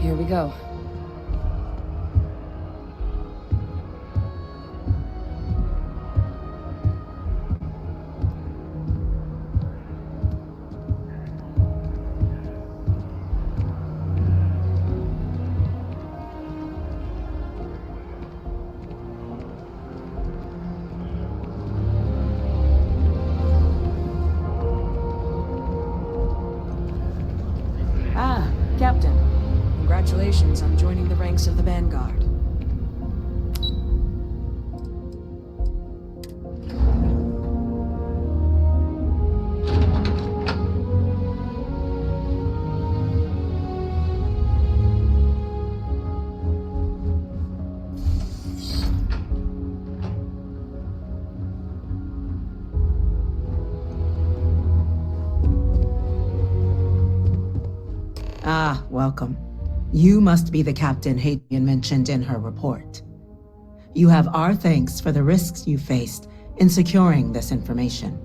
Here we go. Captain, congratulations on joining the ranks of the Vanguard. Ah, welcome. You must be the Captain Hadrian mentioned in her report. You have our thanks for the risks you faced in securing this information.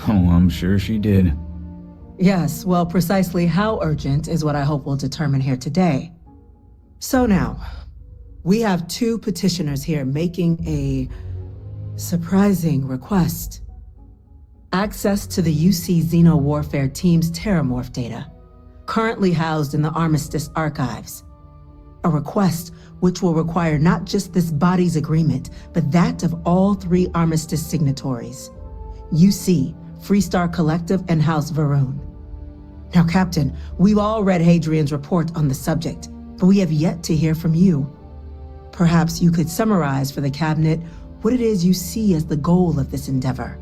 Oh, I'm sure she did. Yes, well, precisely how urgent is what I hope we'll determine here today. So now, we have two petitioners here making a surprising request. Access to the UC Xeno Warfare Team's Terramorph data, currently housed in the Armistice archives. A request which will require not just this body's agreement, but that of all three Armistice signatories: UC, Freestar Collective, and House Varun. Now, Captain, we've all read Hadrian's report on the subject, but we have yet to hear from you. Perhaps you could summarize for the Cabinet what it is you see as the goal of this endeavor.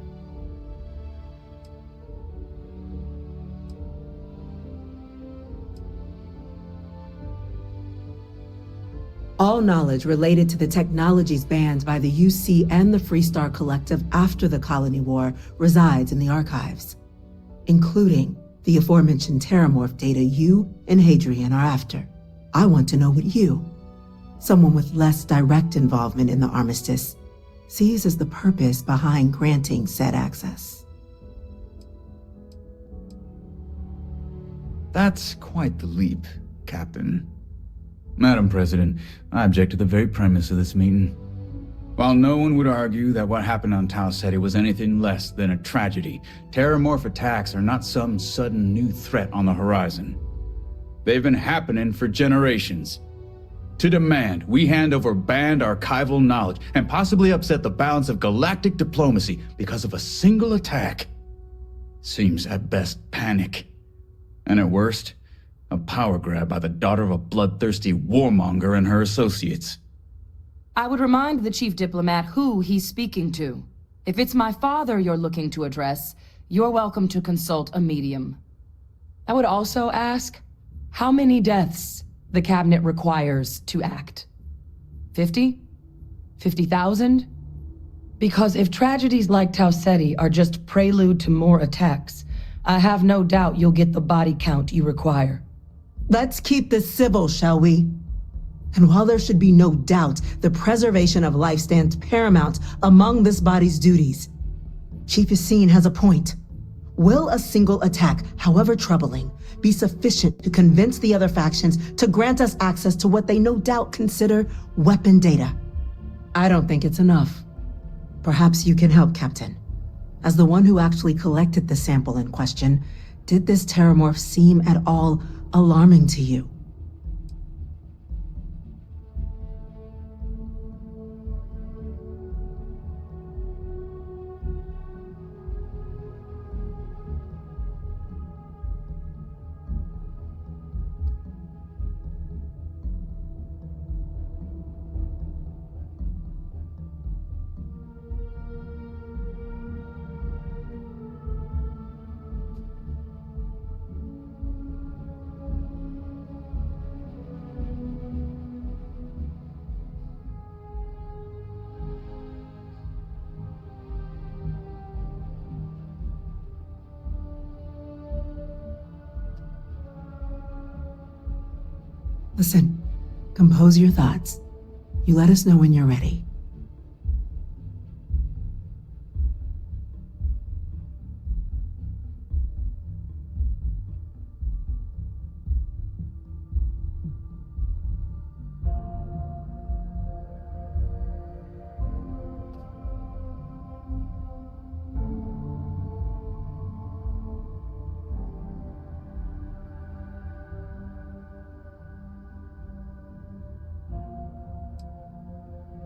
All knowledge related to the technologies banned by the UC and the Freestar Collective after the Colony War resides in the archives, including the aforementioned Terramorph data you and Hadrian are after. I want to know what you, someone with less direct involvement in the Armistice, sees as the purpose behind granting said access. That's quite the leap, Captain. Madam President, I object to the very premise of this meeting. While no one would argue that what happened on Tau Ceti was anything less than a tragedy, Terramorph attacks are not some sudden new threat on the horizon. They've been happening for generations. To demand we hand over banned archival knowledge and possibly upset the balance of galactic diplomacy because of a single attack seems at best panic, and at worst, a power grab by the daughter of a bloodthirsty warmonger and her associates. I would remind the Chief Diplomat who he's speaking to. If it's my father you're looking to address, you're welcome to consult a medium. I would also ask, how many deaths the Cabinet requires to act? 50? 50,000? Because if tragedies like Tau Ceti are just prelude to more attacks, I have no doubt you'll get the body count you require. Let's keep this civil, shall we? And while there should be no doubt the preservation of life stands paramount among this body's duties, Chief Yassine has a point. Will a single attack, however troubling, be sufficient to convince the other factions to grant us access to what they no doubt consider weapon data? I don't think it's enough. Perhaps you can help, Captain. As the one who actually collected the sample in question, did this Terramorph seem at all alarming to you? Listen, compose your thoughts. You let us know when you're ready.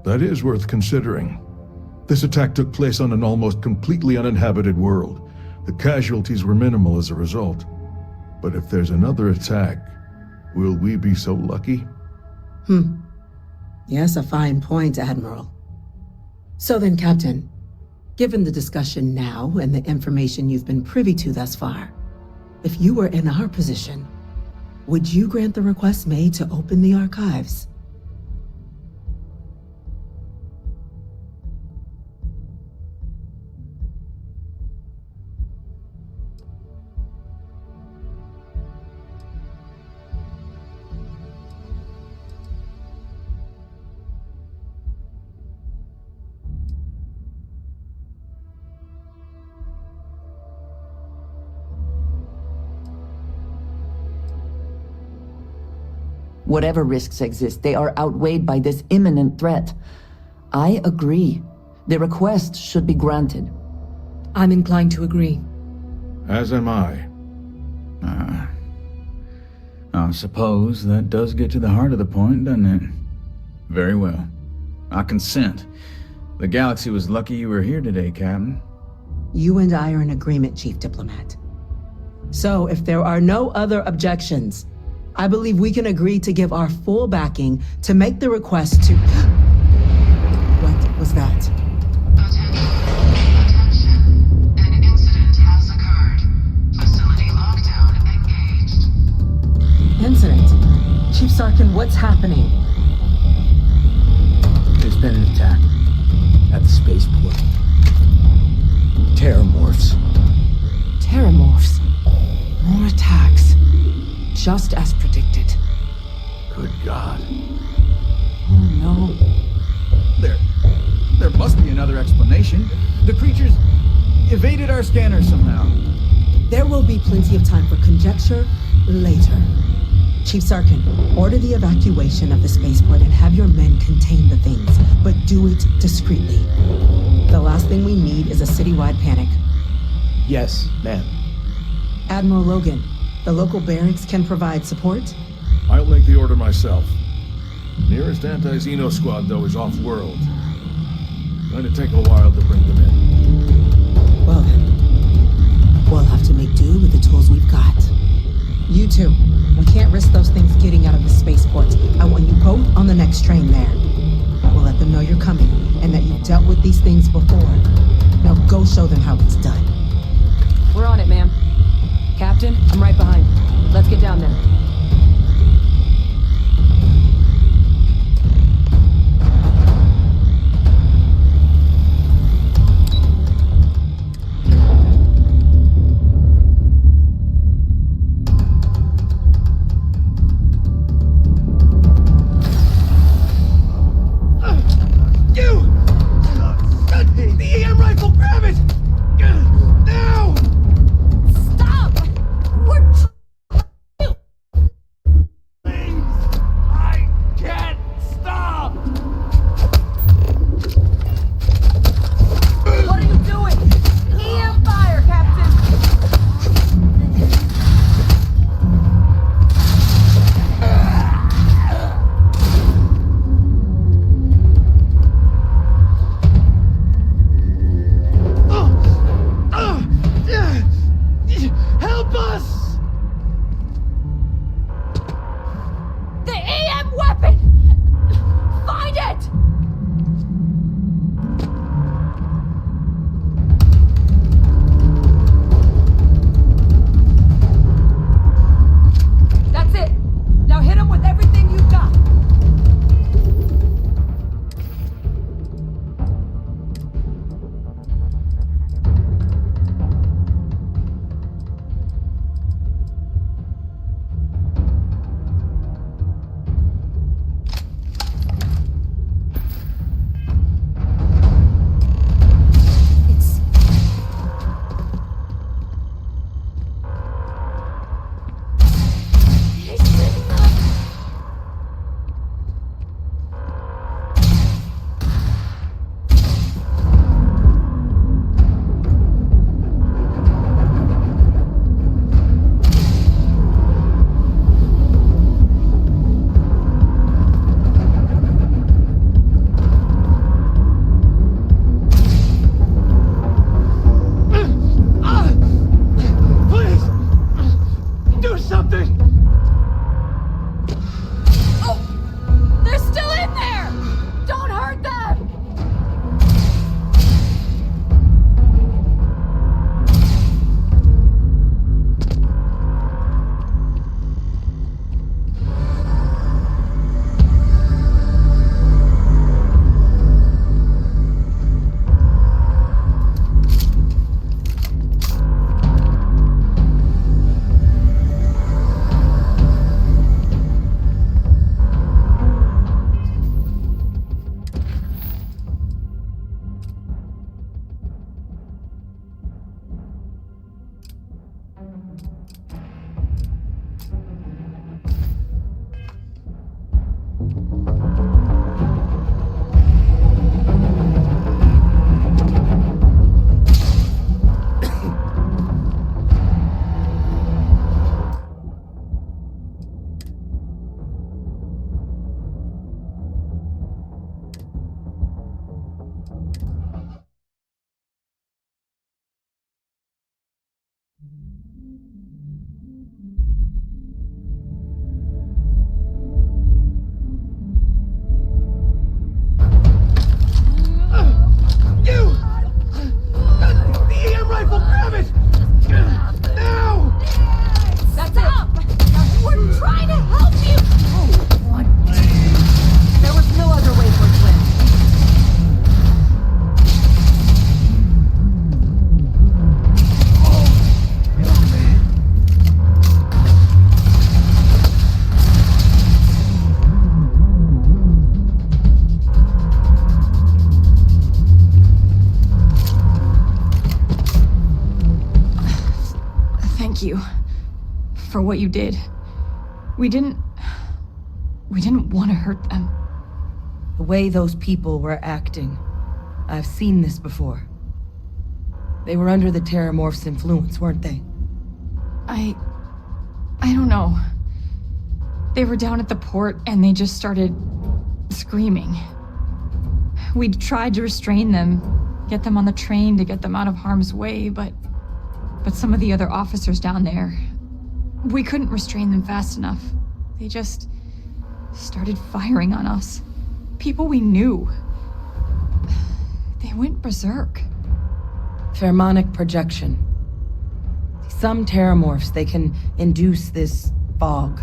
That is worth considering. This attack took place on an almost completely uninhabited world. The casualties were minimal as a result. But if there's another attack, will we be so lucky? Yes, a fine point, Admiral. So then, Captain, given the discussion now and the information you've been privy to thus far, if you were in our position, would you grant the request made to open the archives? Whatever risks exist, they are outweighed by this imminent threat. I agree. The request should be granted. I'm inclined to agree. As am I. I suppose that does get to the heart of the point, doesn't it? Very well. I consent. The galaxy was lucky you were here today, Captain. You and I are in agreement, Chief Diplomat. So, if there are no other objections, I believe we can agree to give our full backing to make the request to... What was that? Attention. An incident has occurred. Facility lockdown engaged. Incident? Chief Sarkin, what's happening? There's been an attack at the spaceport. Terramorphs. Terramorphs. More attacks. Just as predicted. Good God. Oh no. There must be another explanation. The creatures evaded our scanner somehow. There will be plenty of time for conjecture later. Chief Sarkin, order the evacuation of the spaceport and have your men contain the things, but do it discreetly. The last thing we need is a citywide panic. Yes, ma'am. Admiral Logan, the local barracks can provide support? I'll make the order myself. Nearest anti-Xeno squad, though, is off-world. Going to take a while to bring them in. Well then, we'll have to make do with the tools we've got. You two, we can't risk those things getting out of the spaceport. I want you both on the next train there. We'll let them know you're coming and that you've dealt with these things before. Now go show them how it's done. We're on it, ma'am. Captain, I'm right behind. Let's get down there. The EM rifle, grab it! Now! Stop! We're... Please! I can't stop! What are you doing? EM fire, Captain! Thank you for what you did. We didn't want to hurt them. The way those people were acting, I've seen this before. They were under the Terramorph's influence, weren't they? I don't know. They were down at the port and they just started screaming. We'd tried to restrain them, get them on the train to get them out of harm's way, but some of the other officers down there, we couldn't restrain them fast enough. They just started firing on us. People we knew. They went berserk. Pheromonic projection. Some Terramorphs, they can induce this fog.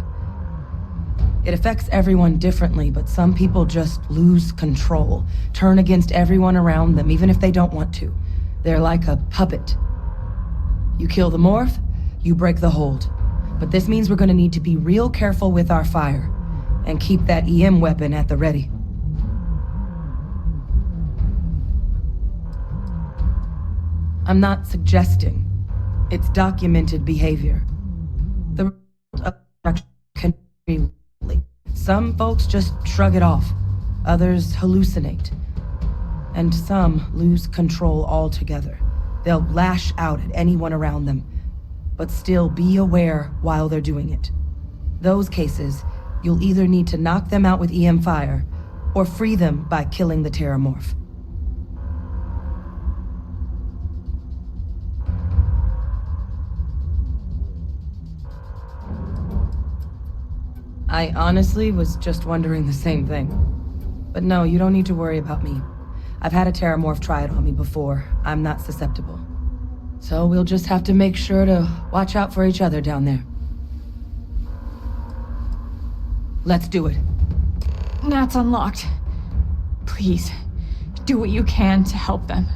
It affects everyone differently, but some people just lose control, turn against everyone around them, even if they don't want to. They're like a puppet. You kill the morph, you break the hold. But this means we're gonna need to be real careful with our fire, and keep that EM weapon at the ready. I'm not suggesting. It's documented behavior. The can be. Some folks just shrug it off. Others hallucinate. And some lose control altogether. They'll lash out at anyone around them, but still be aware while they're doing it. Those cases, you'll either need to knock them out with EM fire, or free them by killing the Terramorph. I honestly was just wondering the same thing. But no, you don't need to worry about me. I've had a Terramorph try it on me before. I'm not susceptible. So we'll just have to make sure to watch out for each other down there. Let's do it. Nat's unlocked. Please, do what you can to help them.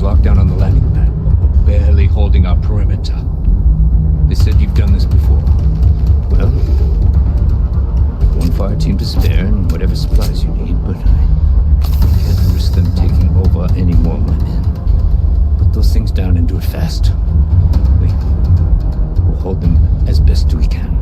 Locked down on the landing pad, but we're barely holding our perimeter. They said you've done this before. Well, one fire team to spare and whatever supplies you need, but I can't risk them taking over any more of my men. Put those things down and do it fast. We'll hold them as best we can.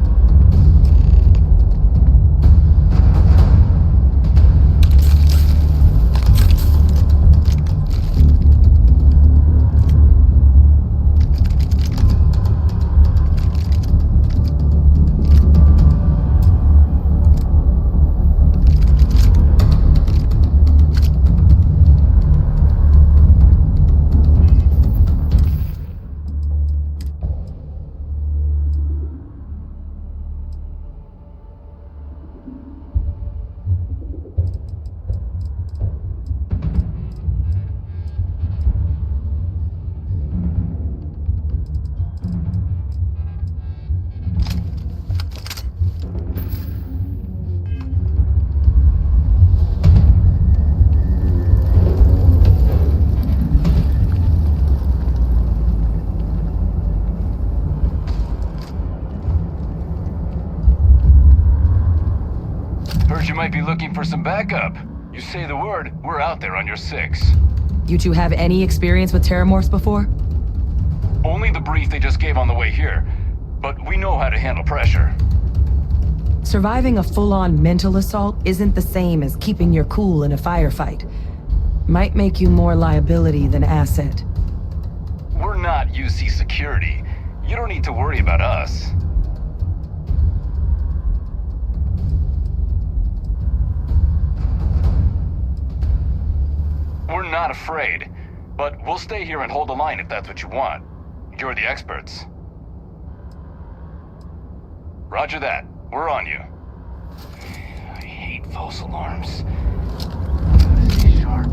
looking for some backup. You say the word, we're out there on your 6. You two have any experience with terramorphs before? Only the brief they just gave on the way here, but we know how to handle pressure. Surviving a full-on mental assault isn't the same as keeping your cool in a firefight. Might make you more liability than asset. We're not UC security. You don't need to worry about us. We're not afraid, but we'll stay here and hold the line if that's what you want. You're the experts. Roger that. We're on you. I hate false alarms. Sharp.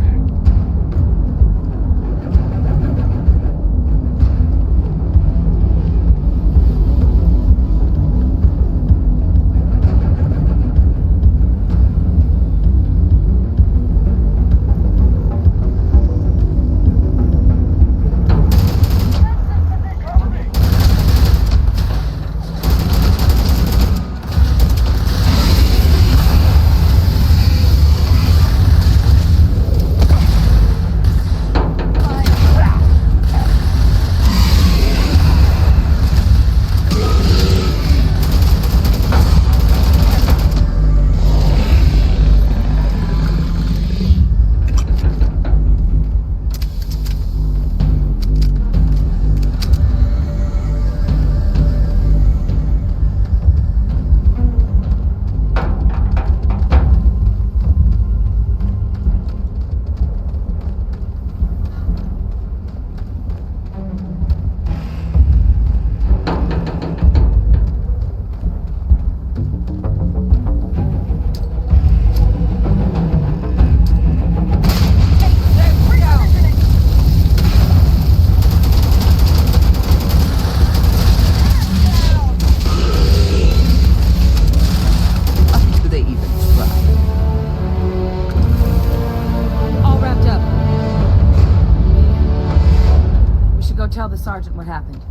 Tell the sergeant what happened.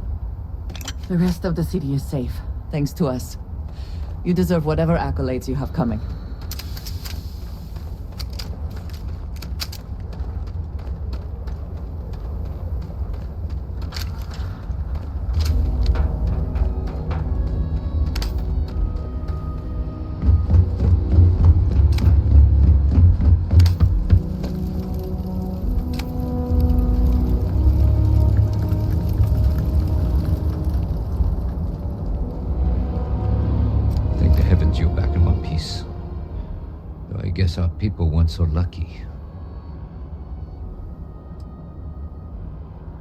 The rest of the city is safe, thanks to us. You deserve whatever accolades you have coming. Our people weren't so lucky.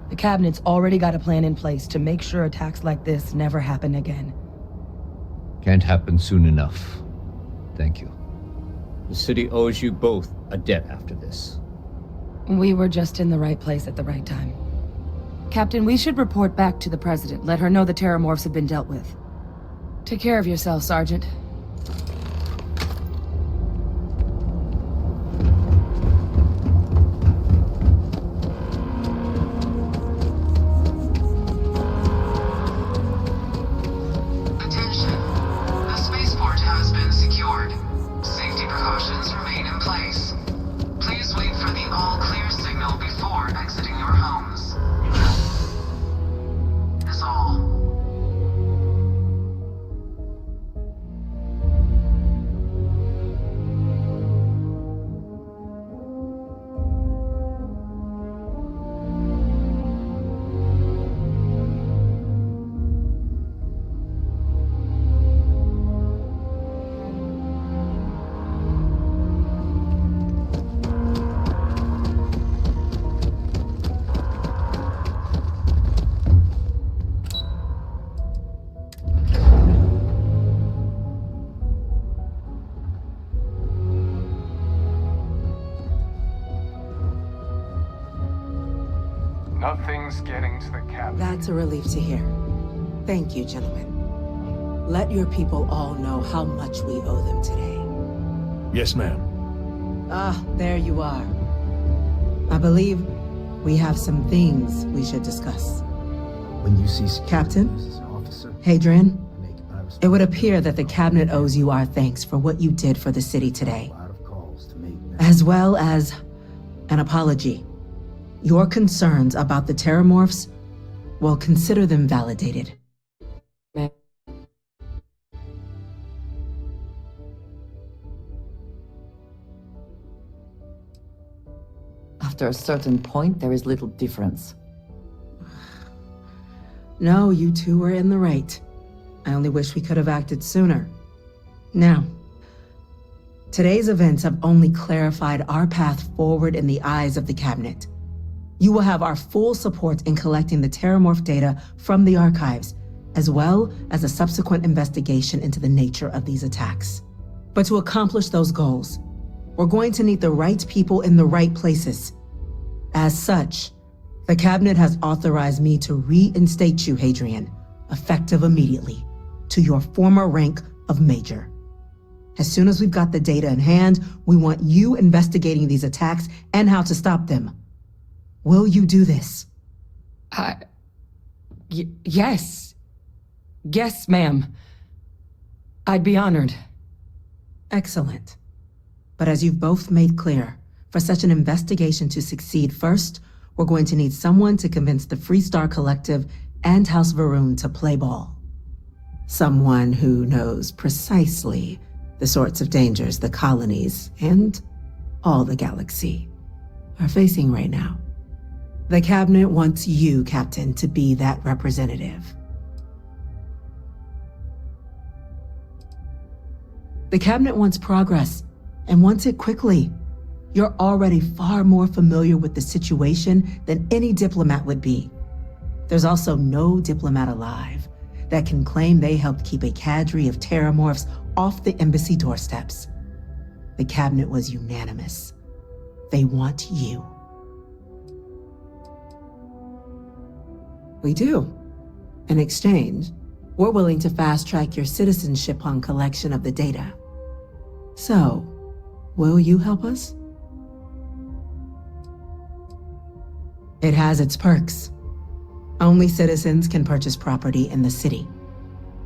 The cabinet's already got a plan in place to make sure attacks like this never happen again. Can't happen soon enough. Thank you. The city owes you both a debt after this. We were just in the right place at the right time. Captain, we should report back to the President. Let her know the terramorphs have been dealt with. Take care of yourself, Sergeant. Nothing's getting to the cabin. That's a relief to hear. Thank you, gentlemen. Let your people all know how much we owe them today. Yes, ma'am. Ah, there you are. I believe we have some things we should discuss. When you see Captain? officer, Hadrian? It would appear that the cabinet owes you our thanks for what you did for the city today, as well as an apology. Your concerns about the terramorphs, well, consider them validated. After a certain point, there is little difference. No, you two were in the right. I only wish we could have acted sooner. Now, today's events have only clarified our path forward in the eyes of the cabinet. You will have our full support in collecting the terramorph data from the archives, as well as a subsequent investigation into the nature of these attacks. But to accomplish those goals, we're going to need the right people in the right places. As such, the cabinet has authorized me to reinstate you, Hadrian, effective immediately, to your former rank of Major. As soon as we've got the data in hand, we want you investigating these attacks and how to stop them. Will you do this? Yes. Yes, ma'am. I'd be honored. Excellent. But as you've both made clear, for such an investigation to succeed, first, we're going to need someone to convince the Freestar Collective and House Varun to play ball. Someone who knows precisely the sorts of dangers the colonies and all the galaxy are facing right now. The cabinet wants you, Captain, to be that representative. The cabinet wants progress, and wants it quickly. You're already far more familiar with the situation than any diplomat would be. There's also no diplomat alive that can claim they helped keep a cadre of terramorphs off the embassy doorsteps. The cabinet was unanimous. They want you. We do. In exchange, we're willing to fast-track your citizenship on collection of the data. So, will you help us? It has its perks. Only citizens can purchase property in the city.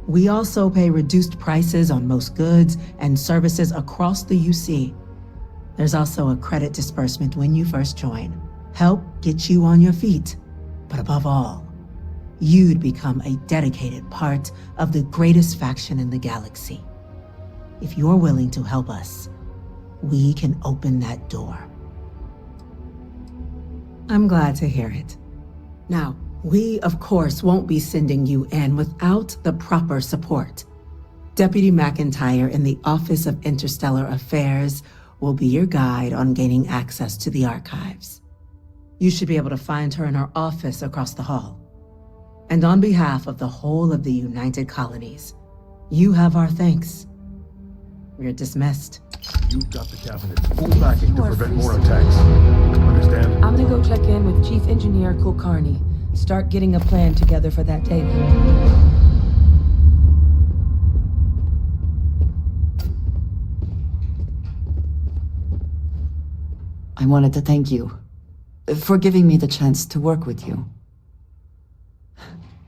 We also pay reduced prices on most goods and services across the UC. There's also a credit disbursement when you first join. Help get you on your feet. But above all, you'd become a dedicated part of the greatest faction in the galaxy. If you're willing to help us, we can open that door. I'm glad to hear it. Now, we, of course, won't be sending you in without the proper support. Deputy McIntyre in the Office of Interstellar Affairs will be your guide on gaining access to the archives. You should be able to find her in her office across the hall. And on behalf of the whole of the United Colonies, you have our thanks. We're dismissed. You've got the cabinet's full backing to prevent more attacks. Understand? I'm gonna go check in with Chief Engineer Kulkarni. Start getting a plan together for that data. I wanted to thank you for giving me the chance to work with you.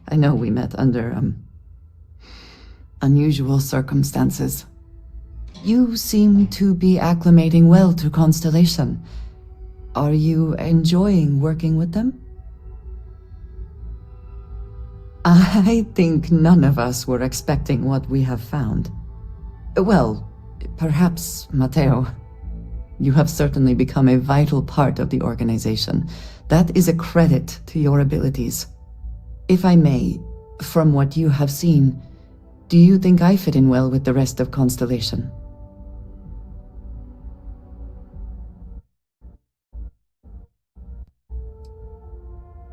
I know we met under, unusual circumstances. You seem to be acclimating well to Constellation. Are you enjoying working with them? I think none of us were expecting what we have found. Well, perhaps Matteo. You have certainly become a vital part of the organization. That is a credit to your abilities. If I may, from what you have seen, do you think I fit in well with the rest of Constellation?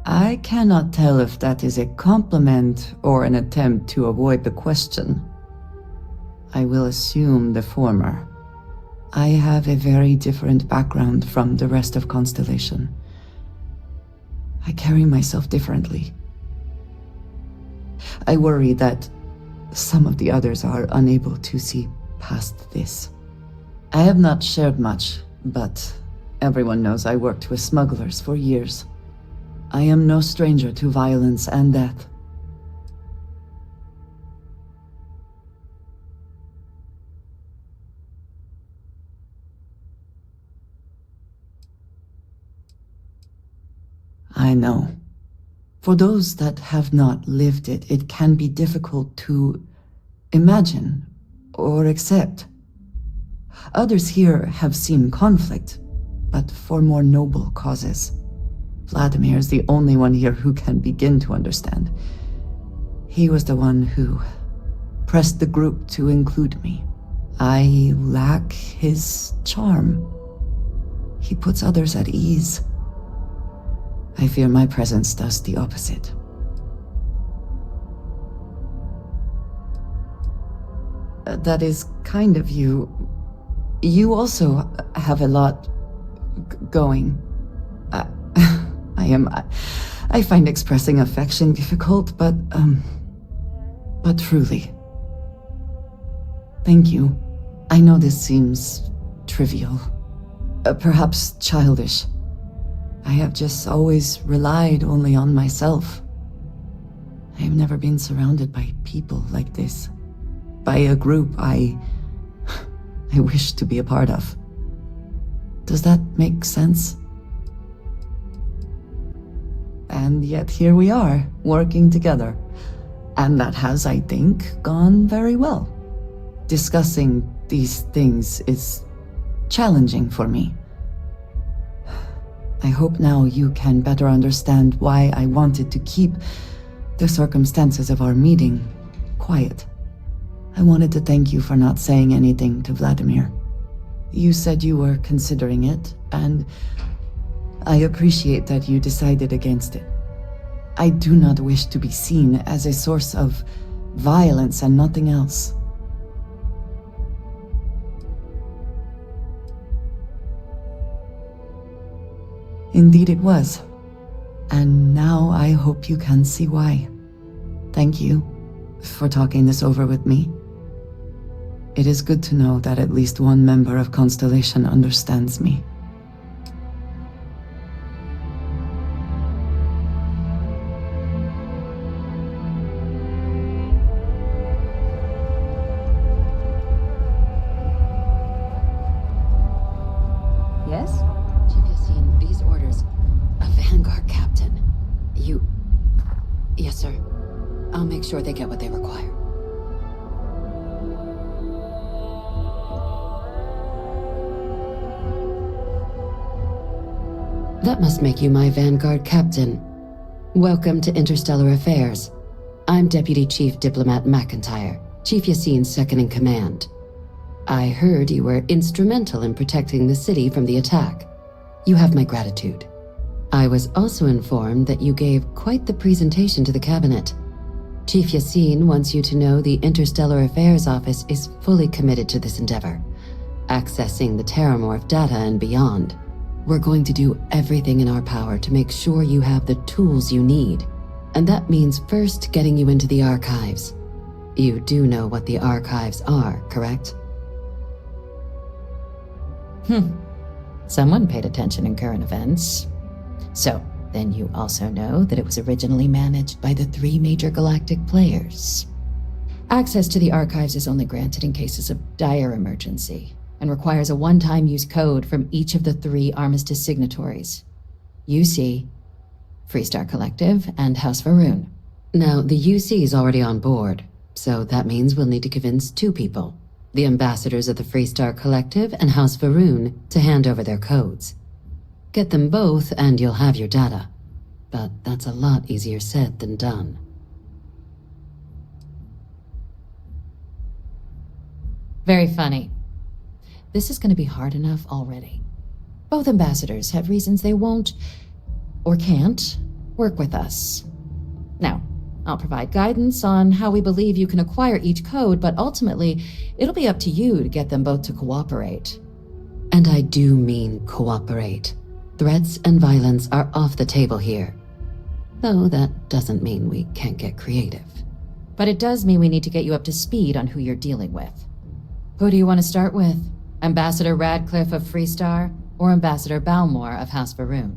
I cannot tell if that is a compliment or an attempt to avoid the question. I will assume the former. I have a very different background from the rest of Constellation. I carry myself differently. I worry that some of the others are unable to see past this. I have not shared much, but everyone knows I worked with smugglers for years. I am no stranger to violence and death. I know. For those that have not lived it, it can be difficult to imagine or accept. Others here have seen conflict, but for more noble causes. Vladimir is the only one here who can begin to understand. He was the one who pressed the group to include me. I lack his charm. He puts others at ease. I fear my presence does the opposite. That is kind of you. You also have a lot going. I find expressing affection difficult, but truly. Thank you. I know this seems trivial, perhaps childish. I have just always relied only on myself. I have never been surrounded by people like this. By a group I wish to be a part of. Does that make sense? And yet here we are, working together. And that has, I think, gone very well. Discussing these things is challenging for me. I hope now you can better understand why I wanted to keep the circumstances of our meeting quiet. I wanted to thank you for not saying anything to Vladimir. You said you were considering it, and I appreciate that you decided against it. I do not wish to be seen as a source of violence and nothing else. Indeed it was. And now I hope you can see why. Thank you for talking this over with me. It is good to know that at least one member of Constellation understands me. Yes? Chief Yassine, these orders. A Vanguard captain. You... Yes, sir. I'll make sure they get what they require. That must make you my Vanguard captain. Welcome to Interstellar Affairs. I'm Deputy Chief Diplomat McIntyre, Chief Yassine's second-in-command. I heard you were instrumental in protecting the city from the attack. You have my gratitude. I was also informed that you gave quite the presentation to the cabinet. Chief Yassine wants you to know the Interstellar Affairs Office is fully committed to this endeavor, accessing the Terramorph data and beyond. We're going to do everything in our power to make sure you have the tools you need. And that means first getting you into the archives. You do know what the archives are, correct? Someone paid attention in current events. So, then you also know that it was originally managed by the 3 major galactic players. Access to the archives is only granted in cases of dire emergency, and requires a one-time use code from each of the 3 armistice signatories. UC, Freestar Collective, and House Varun. Now, the UC is already on board, so that means we'll need to convince 2 people. The ambassadors of the Freestar Collective and House Varun to hand over their codes. Get them both and you'll have your data. But that's a lot easier said than done. Very funny. This is going to be hard enough already. Both ambassadors have reasons they won't, or can't, work with us. Now, I'll provide guidance on how we believe you can acquire each code, but ultimately, it'll be up to you to get them both to cooperate. And I do mean cooperate. Threats and violence are off the table here. Though that doesn't mean we can't get creative. But it does mean we need to get you up to speed on who you're dealing with. Who do you want to start with? Ambassador Radcliffe of Freestar, or Ambassador Balmore of House Varun?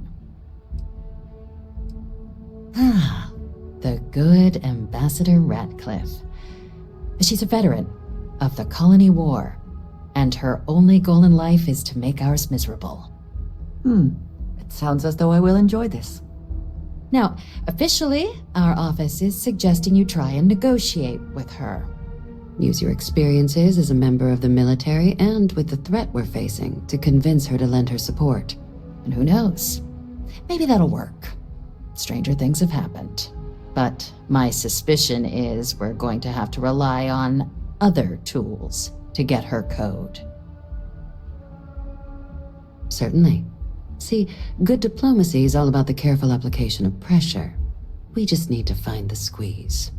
The good Ambassador Radcliffe. She's a veteran of the Colony War, and her only goal in life is to make ours miserable. It sounds as though I will enjoy this. Now, officially, our office is suggesting you try and negotiate with her. Use your experiences as a member of the military and with the threat we're facing to convince her to lend her support. And who knows? Maybe that'll work. Stranger things have happened. But my suspicion is we're going to have to rely on other tools to get her code. Certainly. See, good diplomacy is all about the careful application of pressure. We just need to find the squeeze.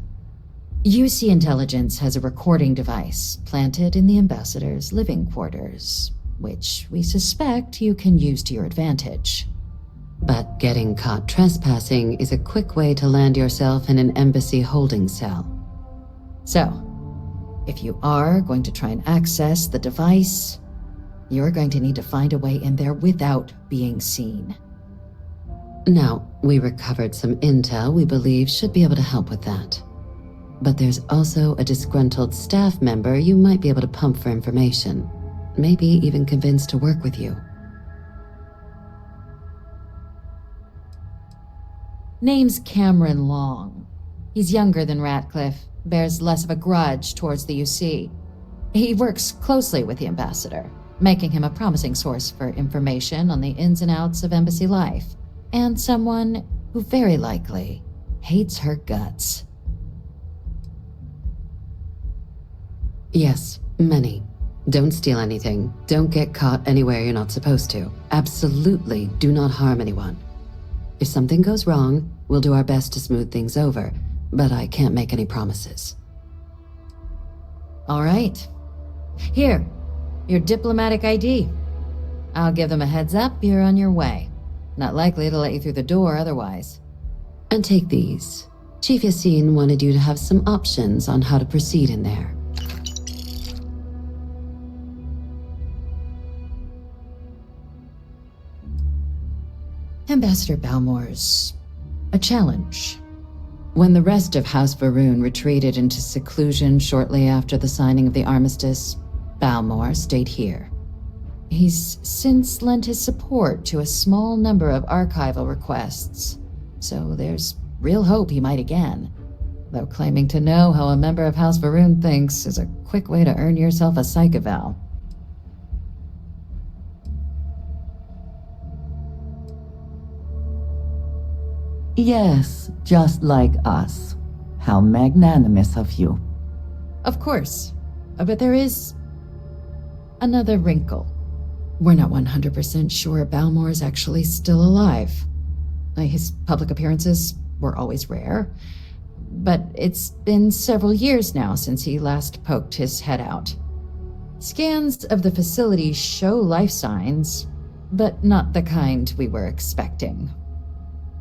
UC Intelligence has a recording device planted in the ambassador's living quarters, which we suspect you can use to your advantage. But getting caught trespassing is a quick way to land yourself in an embassy holding cell. So, if you are going to try and access the device, you're going to need to find a way in there without being seen. Now, we recovered some intel we believe should be able to help with that. But there's also a disgruntled staff member you might be able to pump for information. Maybe even convince to work with you. Name's Cameron Long. He's younger than Ratcliffe, bears less of a grudge towards the UC. He works closely with the ambassador, making him a promising source for information on the ins and outs of embassy life, and someone who very likely hates her guts. Yes, many. Don't steal anything. Don't get caught anywhere you're not supposed to. Absolutely do not harm anyone. If something goes wrong, we'll do our best to smooth things over, but I can't make any promises. All right. Here, your diplomatic ID. I'll give them a heads up you're on your way. Not likely to let you through the door otherwise. And take these. Chief Yassine wanted you to have some options on how to proceed in there. Ambassador Balmore's a challenge. When the rest of House Varun retreated into seclusion shortly after the signing of the armistice, Balmore stayed here. He's since lent his support to a small number of archival requests, so there's real hope he might again. Though claiming to know how a member of House Varun thinks is a quick way to earn yourself a psych eval. Yes, just like us. How magnanimous of you. Of course, but there is another wrinkle. We're not 100% sure Balmore is actually still alive. His public appearances were always rare, but it's been several years now since he last poked his head out. Scans of the facility show life signs, but not the kind we were expecting.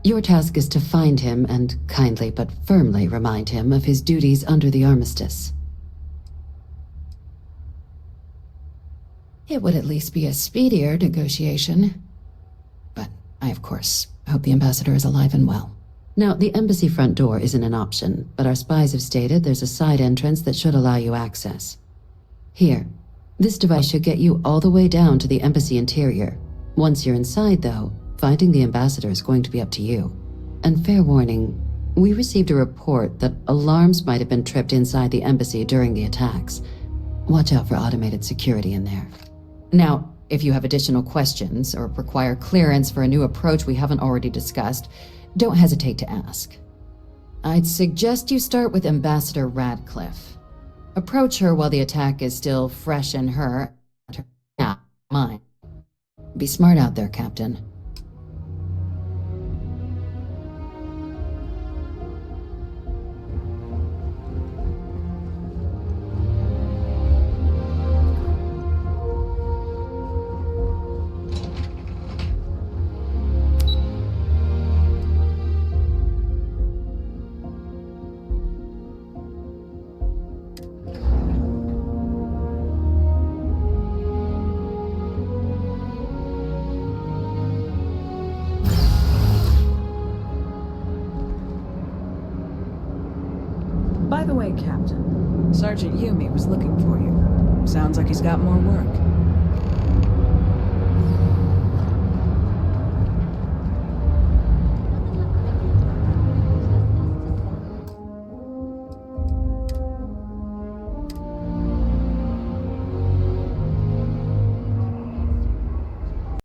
Your task is to find him and kindly but firmly remind him of his duties under the armistice. It would at least be a speedier negotiation. But I, of course, hope the ambassador is alive and well. Now, the embassy front door isn't an option, but our spies have stated there's a side entrance that should allow you access. Here, this device should get you all the way down to the embassy interior. Once you're inside, though, finding the ambassador is going to be up to you. And fair warning, we received a report that alarms might have been tripped inside the embassy during the attacks. Watch out for automated security in there. Now, if you have additional questions or require clearance for a new approach we haven't already discussed, don't hesitate to ask. I'd suggest you start with Ambassador Radcliffe. Approach her while the attack is still fresh in her mind. Be smart out there, Captain. By the way, Captain, Sergeant Yumi was looking for you. Sounds like he's got more work.